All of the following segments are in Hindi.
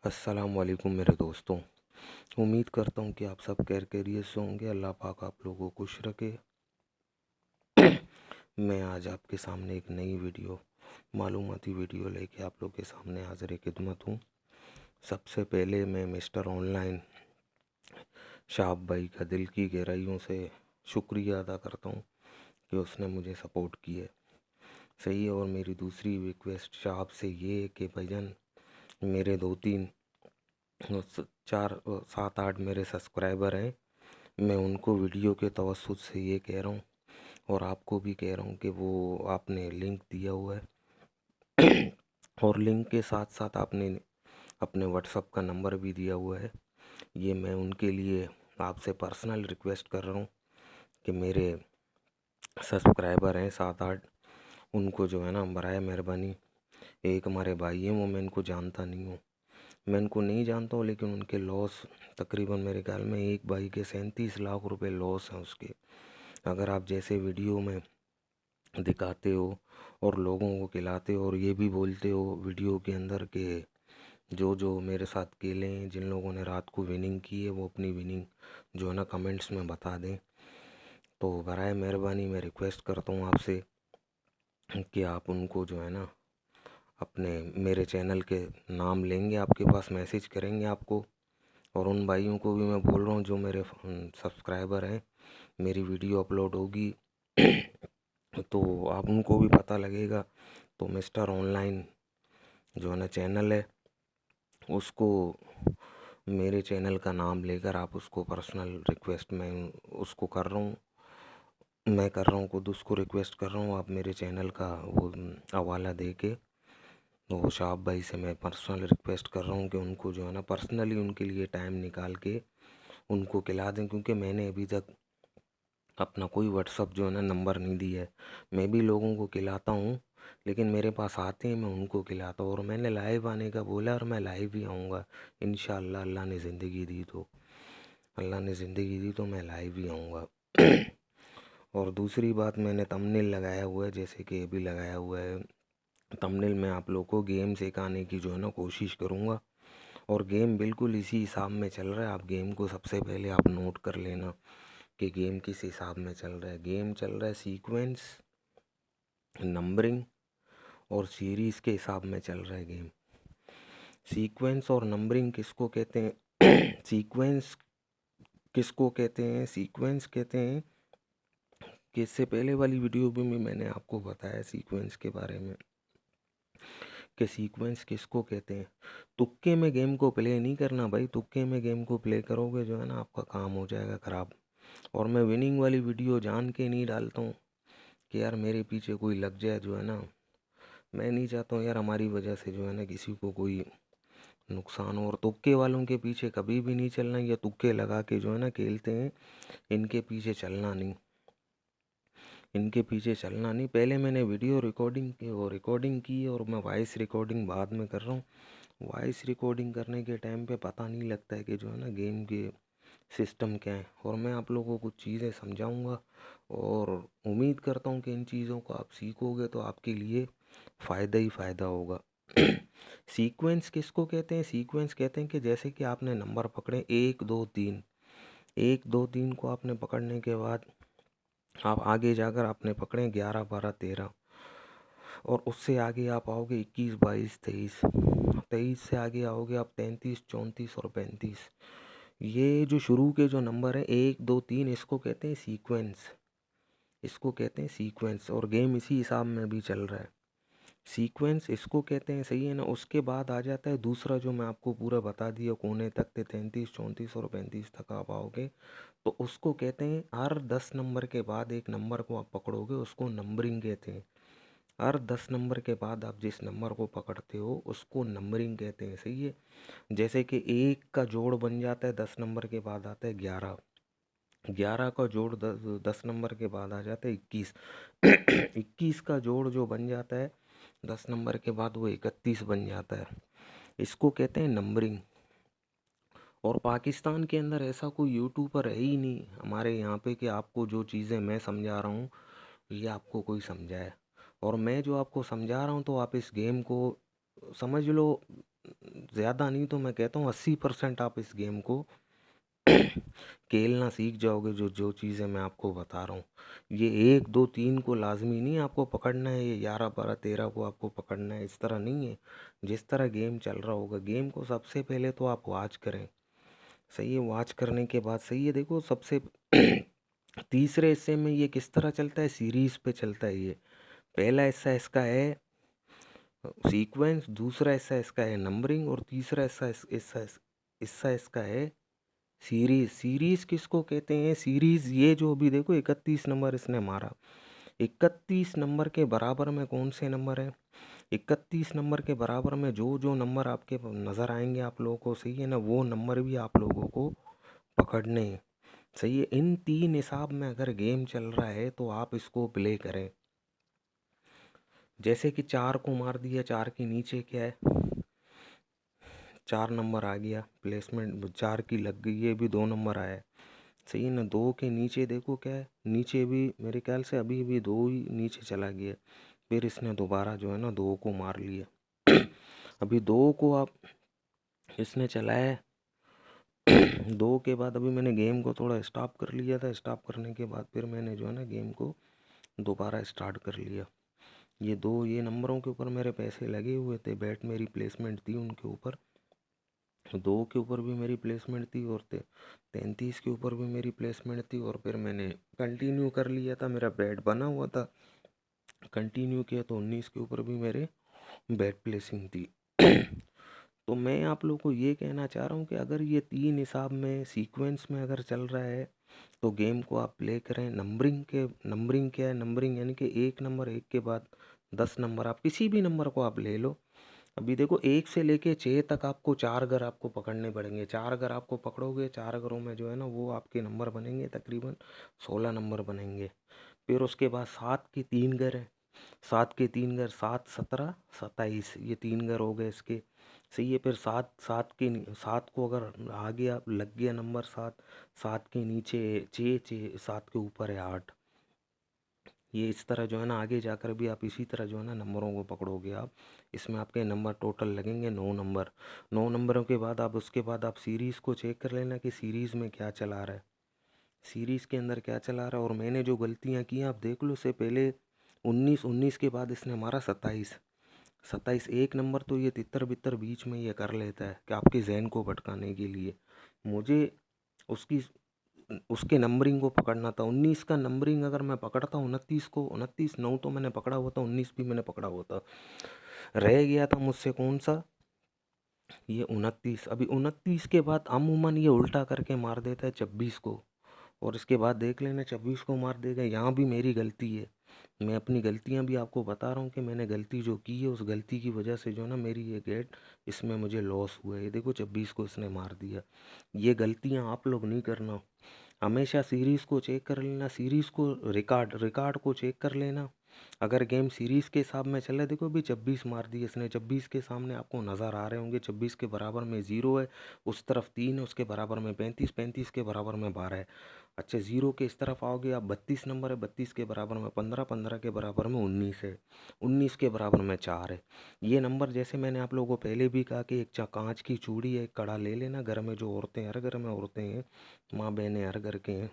अस्सलाम वालेकुम मेरे दोस्तों। उम्मीद करता हूँ कि आप सब खैरियत से होंगे। अल्लाह पाक आप लोगों को खुश रखे। मैं आज आपके सामने एक नई वीडियो मालूमाती वीडियो लेके आप लोग के सामने हाज़िर खिदमत हूँ। सबसे पहले मैं मिस्टर ऑनलाइन शाब भाई का दिल की गहराइयों से शुक्रिया अदा करता हूँ कि उसने मुझे सपोर्ट किया। सही है। और मेरी दूसरी रिक्वेस्ट शाब से ये है कि भाईजान मेरे 2-3 4 7-8 मेरे सब्सक्राइबर हैं। मैं उनको वीडियो के तवज्जुद से ये कह रहा हूँ और आपको भी कह रहा हूँ कि वो आपने लिंक दिया हुआ है और लिंक के साथ साथ आपने अपने व्हाट्सअप का नंबर भी दिया हुआ है। ये मैं उनके लिए आपसे पर्सनल रिक्वेस्ट कर रहा हूँ कि मेरे सब्सक्राइबर हैं 7-8, उनको जो है ना बराए मेहरबानी, एक हमारे भाई हैं, वो मैं इनको जानता नहीं हूँ, मैं इनको नहीं जानता हूँ, लेकिन उनके लॉस तकरीबन मेरे ख्याल में एक भाई के 37 लाख रुपए लॉस हैं उसके। अगर आप जैसे वीडियो में दिखाते हो और लोगों को खिलाते हो और ये भी बोलते हो वीडियो के अंदर के जो जो मेरे साथ खेले हैं, जिन लोगों ने रात को विनिंग की है, वो अपनी विनिंग जो है ना कमेंट्स में बता दें, तो बराए मेहरबानी मैं रिक्वेस्ट करता हूँ आपसे कि आप उनको जो है ना अपने मेरे चैनल के नाम लेंगे, आपके पास मैसेज करेंगे आपको। और उन भाइयों को भी मैं बोल रहा हूँ जो मेरे सब्सक्राइबर हैं, मेरी वीडियो अपलोड होगी तो आप उनको भी पता लगेगा। तो मिस्टर ऑनलाइन जो है ना चैनल है, उसको मेरे चैनल का नाम लेकर आप उसको पर्सनल रिक्वेस्ट मैं उसको कर रहा हूँ, मैं कर रहा हूँ खुद उसको रिक्वेस्ट कर रहा हूँ, आप मेरे चैनल का वो हवाला दे के तो शाब भाई से मैं पर्सनल रिक्वेस्ट कर रहा हूँ कि उनको जो है ना पर्सनली उनके लिए टाइम निकाल के उनको खिला दें, क्योंकि मैंने अभी तक अपना कोई व्हाट्सअप जो है ना नंबर नहीं दिया है। मैं भी लोगों को खिलाता हूँ, लेकिन मेरे पास आते हैं मैं उनको खिलाता हूँ। और मैंने लाइव आने का बोला और मैं लाइव ही आऊँगा इंशाअल्लाह। अल्लाह ने ज़िंदगी दी तो मैं लाइव ही आऊँगा। और दूसरी बात, मैंने थंबनेल लगाया हुआ है, जैसे कि अभी लगाया हुआ है थंबनेल में आप लोग को गेम सिखाने की जो है ना कोशिश करूँगा। और गेम बिल्कुल इसी हिसाब में चल रहा है। आप गेम को सबसे पहले आप नोट कर लेना कि गेम किस हिसाब में चल रहा है। गेम चल रहा है सीक्वेंस, नंबरिंग और सीरीज़ के हिसाब में चल रहा है गेम। सीक्वेंस और नंबरिंग किसको कहते हैं सीक्वेंस किसको कहते हैं? सीक्वेंस कहते हैं कि इससे पहले वाली वीडियो में भी मैंने आपको बताया सीक्वेंस के बारे में कि सीक्वेंस किसको कहते हैं। तुक्के में गेम को प्ले नहीं करना भाई, तुक्के में गेम को प्ले करोगे जो है ना आपका काम हो जाएगा ख़राब। और मैं विनिंग वाली वीडियो जान के नहीं डालता हूँ कि यार मेरे पीछे कोई लग जाए जो है ना। मैं नहीं चाहता हूँ यार हमारी वजह से जो है ना किसी को कोई नुकसान हो। और तुक्के वालों के पीछे कभी भी नहीं चलना, या तुक्के लगा के जो है ना खेलते हैं, इनके पीछे चलना नहीं, इनके पीछे चलना नहीं। पहले मैंने वीडियो रिकॉर्डिंग की और मैं वॉइस रिकॉर्डिंग बाद में कर रहा हूँ। वॉइस रिकॉर्डिंग करने के टाइम पे पता नहीं लगता है कि जो है ना गेम के सिस्टम क्या है। और मैं आप लोगों को कुछ चीज़ें समझाऊंगा और उम्मीद करता हूँ कि इन चीज़ों को आप सीखोगे तो आपके लिए फ़ायदा ही फ़ायदा होगा। सीक्वेंस किसको कहते हैं? सीक्वेंस कहते हैं कि जैसे कि आपने नंबर पकड़े 1 2 3, 1 2 3 को आपने पकड़ने के बाद आप आगे जाकर आपने पकड़े 11 12 13, और उससे आगे आप आओगे 21 22 23, 23 से आगे आओगे आप 33 34 और 35। ये जो शुरू के जो नंबर है 1 2 3, इसको कहते हैं सीक्वेंस, इसको कहते हैं सीक्वेंस। और गेम इसी हिसाब में भी चल रहा है। सीक्वेंस इसको कहते हैं, सही है ना। उसके बाद आ जाता है दूसरा जो मैं आपको पूरा बता दिया कोने तक के 33 34 और 35 तक आप आओगे, तो उसको कहते हैं हर 10 नंबर के बाद एक नंबर को आप पकड़ोगे, उसको नंबरिंग कहते हैं। हर 10 नंबर के बाद आप जिस नंबर को पकड़ते हो उसको नंबरिंग कहते हैं, सही है। जैसे कि 1 का जोड़ बन जाता है 10 नंबर के बाद आता है 11, 11 का जोड़ 10 नंबर के बाद आ जाता है 21, 21 का जोड़ जो बन जाता है 10 नंबर के बाद वो 31 बन जाता है। इसको कहते हैं नंबरिंग। और पाकिस्तान के अंदर ऐसा कोई यूट्यूबर है ही नहीं हमारे यहाँ पे कि आपको जो चीज़ें मैं समझा रहा हूँ ये आपको कोई समझाए। और मैं जो आपको समझा रहा हूँ तो आप इस गेम को समझ लो ज़्यादा नहीं तो मैं कहता हूँ 80% आप इस गेम को खेलना सीख जाओगे। जो जो चीज़ें मैं आपको बता रहा हूँ, ये 1 2 3 को लाजमी नहीं आपको पकड़ना है, ये 11 12 13 को आपको पकड़ना है, इस तरह नहीं है। जिस तरह गेम चल रहा होगा, गेम को सबसे पहले तो आप वॉच करें। सही है, वॉच करने के बाद सही है, देखो सबसे तीसरे हिस्से में ये किस तरह चलता है, सीरीज पे चलता है ये। पहला हिस्सा इसका है सीक्वेंस, दूसरा हिस्सा इसका है नंबरिंग, और तीसरा हिस्सा इसका है सीरीज। सीरीज किसको कहते हैं, सीरीज ये जो अभी देखो 31 नंबर इसने मारा, 31 नंबर के बराबर में कौन से नंबर है, 31 नंबर के बराबर में जो जो नंबर आपके नज़र आएंगे आप लोगों को, सही है ना, वो नंबर भी आप लोगों को पकड़ने हैं। सही है, इन 3 हिसाब में अगर गेम चल रहा है तो आप इसको प्ले करें। जैसे कि 4 को मार दिया, 4 के नीचे क्या है, 4 नंबर आ गया, प्लेसमेंट 4 की लग गई, ये भी 2 नंबर आया है। सही है ना, 2 के नीचे देखो क्या है, नीचे भी मेरे ख्याल से अभी भी 2 ही नीचे चला गया। फिर इसने दोबारा जो है ना 2 को मार लिया। अभी 2 को आप इसने चलाया 2 के बाद अभी मैंने गेम को थोड़ा स्टॉप कर लिया था, स्टॉप करने के बाद फिर मैंने जो है ना गेम को दोबारा स्टार्ट कर लिया। ये नंबरों के ऊपर मेरे पैसे लगे हुए थे, बैट मेरी प्लेसमेंट थी उनके ऊपर, 2 के ऊपर भी मेरी प्लेसमेंट थी, और 33 के ऊपर भी मेरी प्लेसमेंट थी, और फिर मैंने कंटिन्यू कर लिया था, मेरा बैट बना हुआ था, कंटिन्यू किया तो 19 के ऊपर भी मेरे बैट प्लेसिंग थी। तो मैं आप लोगों को ये कहना चाह रहा हूँ कि अगर ये 3 हिसाब में सीक्वेंस में अगर चल रहा है तो गेम को आप प्ले करें। नंबरिंग क्या है, नंबरिंग यानी कि 1 नंबर, 1 के बाद 10 नंबर, आप किसी भी नंबर को आप ले लो। अभी देखो 1 से लेके 6 तक आपको 4 घर आपको पकड़ने पड़ेंगे, 4 घर आपको पकड़ोगे, 4 घरों में जो है ना वो आपके नंबर बनेंगे, तकरीबन 16 नंबर बनेंगे। फिर उसके बाद 7 के 3 घर हैं, 7 के 3 घर, 7 17 27, ये 3 घर हो गए इसके। सही है, फिर 7 को अगर आगे आप लग गया नंबर 7, 7 के नीचे 6, 7 के ऊपर है 8। ये इस तरह जो है ना आगे जाकर भी आप इसी तरह जो है ना नंबरों को पकड़ोगे आप। इसमें आपके नंबर टोटल लगेंगे 9 नंबर। 9 नंबरों के बाद आप उसके बाद आप सीरीज़ को चेक कर लेना कि सीरीज़ में क्या चला रहा है, सीरीज़ के अंदर क्या चला रहा है। और मैंने जो गलतियाँ की हैं आप देख लो, इससे पहले 19 के बाद इसने मारा 27, 27 एक नंबर तो ये तितर बितर बीच में ये कर लेता है कि आपके जहन को भटकाने के लिए। मुझे उसकी उसके नंबरिंग को पकड़ना था, 19 का नंबरिंग अगर मैं पकड़ता 29 को, 29 9 तो मैंने पकड़ा हुआ था, 19 भी मैंने पकड़ा हुआ था, रह गया था मुझसे कौन सा, ये 29। अभी 29 के बाद अमूमन ये उल्टा करके मार देता है 26 को, और इसके बाद देख लेना 26 को मार देगा। यहाँ भी मेरी गलती है, मैं अपनी गलतियाँ भी आपको बता रहा हूँ कि मैंने गलती जो की है उस गलती की वजह से जो ना मेरी ये गेट इसमें मुझे लॉस हुआ है। ये देखो 26 को इसने मार दिया। ये गलतियाँ आप लोग नहीं करना, हमेशा सीरीज़ को चेक कर लेना, सीरीज़ को रिकॉर्ड को चेक कर लेना। अगर गेम सीरीज़ के हिसाब में चल रहा है, देखो अभी 26 मार दिए इसने, 26 के सामने आपको नज़र आ रहे होंगे 26 के बराबर में 0 है, उस तरफ 3 है, उसके बराबर में 35, 35 के बराबर में 12 है। अच्छा 0 के इस तरफ आओगे आप, 32 नंबर है, 32 के बराबर में 15, 15 के बराबर में 19 है, 19 के बराबर में 4 है। ये नंबर जैसे मैंने आप लोगों को पहले भी कहा कि एक कांच की चूड़ी है, एक कड़ा ले लेना, घर में जो औरतें, हर घर में औरतें हैं, माँ बहनें हर घर के हैं,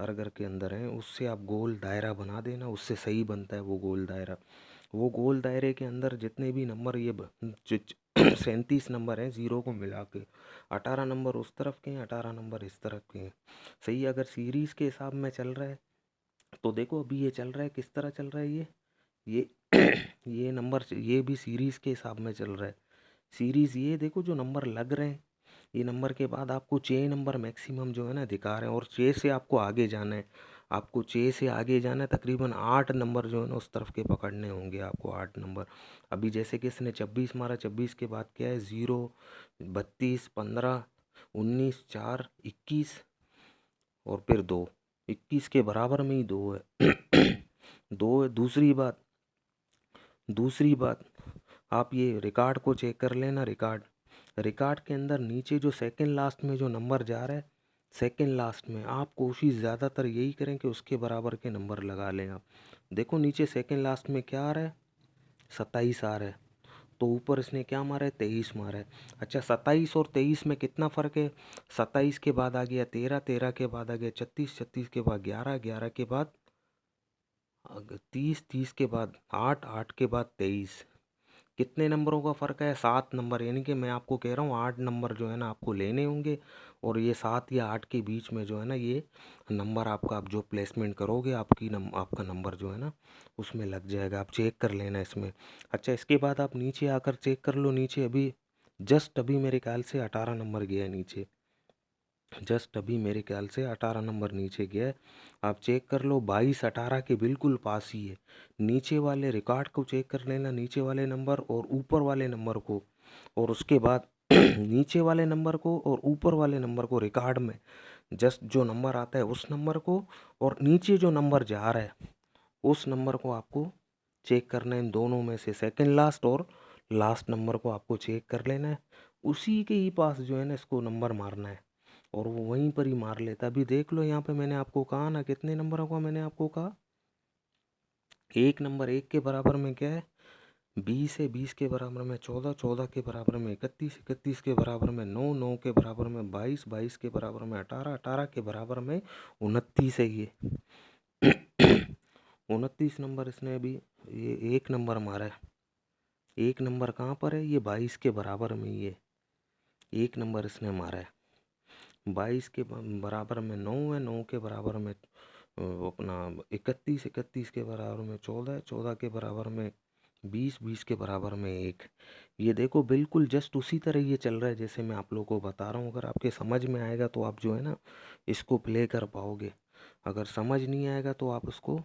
हर घर के अंदर हैं, उससे आप गोल दायरा बना देना, उससे सही बनता है वो गोल दायरा। वो गोल दायरे के अंदर जितने भी नंबर 37 नंबर हैं ज़ीरो को मिला के, 18 नंबर उस तरफ के हैं, 18 नंबर इस तरफ के हैं। सही है, अगर सीरीज़ के हिसाब में चल रहा है तो देखो अभी ये चल रहा है, किस तरह चल रहा है ये ये नंबर ये भी सीरीज़ के हिसाब में चल रहा है। सीरीज़ ये देखो जो नंबर लग रहे हैं, ये नंबर के बाद आपको 6 नंबर मैक्सिमम जो है ना दिखा रहे हैं, और 6 से आपको आगे जाना है, आपको 6 से आगे जाना है, तकरीबन 8 नंबर जो है ना उस तरफ के पकड़ने होंगे आपको, 8 नंबर। अभी जैसे कि इसने 26 मारा, 26 के बाद क्या है 0, 32, 15, 19, 4, 21 और फिर 2, 21 के बराबर में ही 2 है। 2 है। दूसरी बात आप ये रिकॉर्ड को चेक कर लेना, रिकॉर्ड के अंदर नीचे जो सेकंड लास्ट में जो नंबर जा रहा है, सेकंड लास्ट में आप कोशिश ज़्यादातर यही करें कि उसके बराबर के नंबर लगा लें आप। देखो नीचे सेकंड लास्ट में क्या आ रहा है, 27 आ रहा है, तो ऊपर इसने क्या मारा है, 23 मारा है। अच्छा 27 और 23 में कितना फ़र्क है, 27 के बाद आ गया 13, 13 के बाद आ गया 36, 36 के बाद 11, 11 के बाद 30, 30 के बाद 8, 8 के बाद 23। कितने नंबरों का फ़र्क है, 7 नंबर। यानी कि मैं आपको कह रहा हूँ 8 नंबर जो है ना आपको लेने होंगे, और ये 7 या 8 के बीच में जो है ना ये नंबर आपका, आप जो प्लेसमेंट करोगे आपका नंबर जो है ना उसमें लग जाएगा। आप चेक कर लेना इसमें। अच्छा इसके बाद आप नीचे आकर चेक कर लो, नीचे अभी जस्ट अभी मेरे ख्याल से 18 नंबर गया है नीचे, जस्ट अभी मेरे ख्याल से 18 नंबर नीचे गया है। आप चेक कर लो, 22 18 के बिल्कुल पास ही है। नीचे वाले रिकॉर्ड को चेक कर लेना, नीचे वाले नंबर और ऊपर वाले नंबर को, और उसके बाद नीचे वाले नंबर को और ऊपर वाले नंबर को रिकॉर्ड में जस्ट जो नंबर आता है उस नंबर को, और नीचे जो नंबर जा रहा है उस नंबर को आपको चेक करना है। इन दोनों में से सेकंड लास्ट और लास्ट नंबर को आपको चेक कर लेना है। उसी के ही पास जो है ना इसको नंबर मारना है, और वो वहीं पर ही मार लेता है। अभी देख लो यहाँ पे मैंने आपको कहा ना, कितने नंबरों का मैंने आपको कहा, एक नंबर, एक के बराबर में क्या है 20 है, 20 के बराबर में 14, 14 के बराबर में 31, 31 के बराबर में 9, 9 के बराबर में 22, 22 के बराबर में 18, 18 के बराबर में 29 है ये। 29 नंबर इसने अभी ये एक नंबर मारा है। एक नंबर कहाँ पर है, ये 22 के बराबर में, ये एक नंबर इसने मारा है। 22 के बराबर में 9 है, 9 के बराबर में अपना 31, 31 के बराबर में 14 है, 14 के बराबर में 20, 20 के बराबर में 1। ये देखो बिल्कुल जस्ट उसी तरह ये चल रहा है जैसे मैं आप लोगों को बता रहा हूँ। अगर आपके समझ में आएगा तो आप जो है ना इसको प्ले कर पाओगे, अगर समझ नहीं आएगा तो आप उसको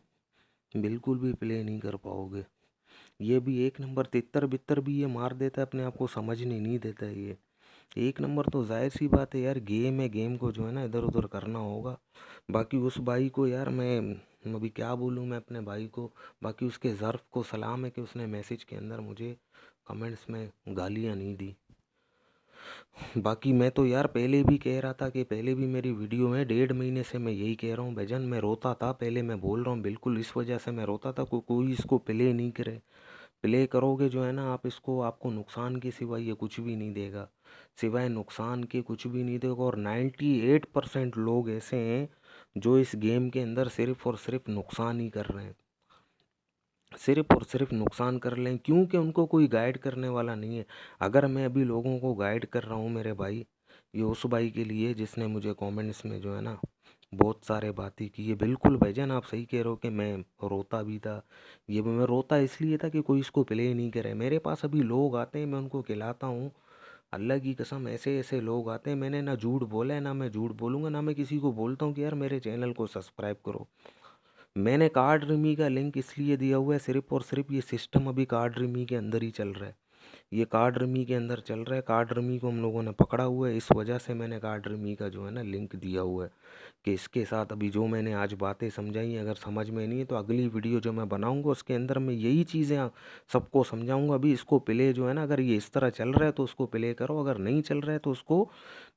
बिल्कुल भी प्ले नहीं कर पाओगे। ये भी एक नंबर तितर बितर भी ये मार देता है, अपने आप को समझने नहीं देता है ये। एक नंबर तो जाहिर सी बात है यार, गेम है, गेम को जो है ना इधर उधर करना होगा। बाकी उस भाई को यार मैं अभी क्या बोलूँ मैं अपने भाई को, बाकी उसके ज़र्फ़ को सलाम है कि उसने मैसेज के अंदर मुझे कमेंट्स में गालियाँ नहीं दी। बाकी मैं तो यार पहले भी कह रहा था कि पहले भी मेरी वीडियो में 1.5 महीने से मैं यही कह रहा हूँ भाईजान, मैं रोता था पहले, मैं बोल रहा हूँ बिल्कुल इस वजह से मैं रोता था कोई इसको प्ले नहीं करे। प्ले करोगे जो है ना आप इसको, आपको नुकसान के सिवाय ये कुछ भी नहीं देगा, सिवाय नुकसान के कुछ भी नहीं देगा। और 98% लोग ऐसे हैं जो इस गेम के अंदर सिर्फ और सिर्फ नुकसान ही कर रहे हैं, सिर्फ और सिर्फ नुकसान कर लें, क्योंकि उनको कोई गाइड करने वाला नहीं है। अगर मैं अभी लोगों को गाइड कर रहा हूँ मेरे भाई, ये उस भाई के लिए जिसने मुझे कमेंट्स में जो है ना बहुत सारे बातें की है। बिल्कुल भाईजान आप सही कह रहे हो कि मैं रोता भी था, ये भी मैं रोता इसलिए था कि कोई इसको प्ले नहीं करे। मेरे पास अभी लोग आते हैं, मैं उनको खिलाता हूँ, अल्लाह की कसम ऐसे ऐसे लोग आते हैं। मैंने ना झूठ बोला है, ना मैं झूठ बोलूँगा, ना मैं किसी को बोलता हूँ कि यार मेरे चैनल को सब्सक्राइब करो। मैंने कार्ड रिमी का लिंक इसलिए दिया हुआ है, सिर्फ और सिर्फ ये सिस्टम अभी कार्ड रिमी के अंदर ही चल रहा है, ये कार्ड रमी के अंदर चल रहा है। कार्ड रमी को हम लोगों ने पकड़ा हुआ है, इस वजह से मैंने कार्ड रमी का जो है ना लिंक दिया हुआ है कि इसके साथ अभी जो मैंने आज बातें समझाई, अगर समझ में नहीं है तो अगली वीडियो जो मैं बनाऊंगा उसके अंदर मैं यही चीज़ें सबको समझाऊंगा। अभी इसको प्ले जो है ना, अगर ये इस तरह चल रहा है तो उसको प्ले करो, अगर नहीं चल रहा है तो उसको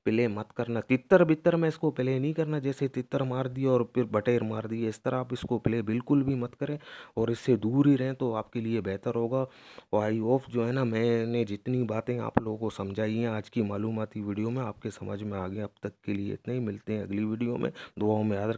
प्ले मत करना। तितर बितर में इसको प्ले नहीं करना, जैसे तितर मार दिया और फिर बटेर मार दिए, इस तरह आप इसको प्ले बिल्कुल भी मत करें, और इससे दूर ही रहें तो आपके लिए बेहतर होगा। और आई होप जो है ना मैंने जितनी बातें आप लोगों को समझाई हैं आज की मालूमाती वीडियो में आपके समझ में आ गया। अब तक के लिए इतना ही, मिलते हैं अगली वीडियो में, दुआओं में याद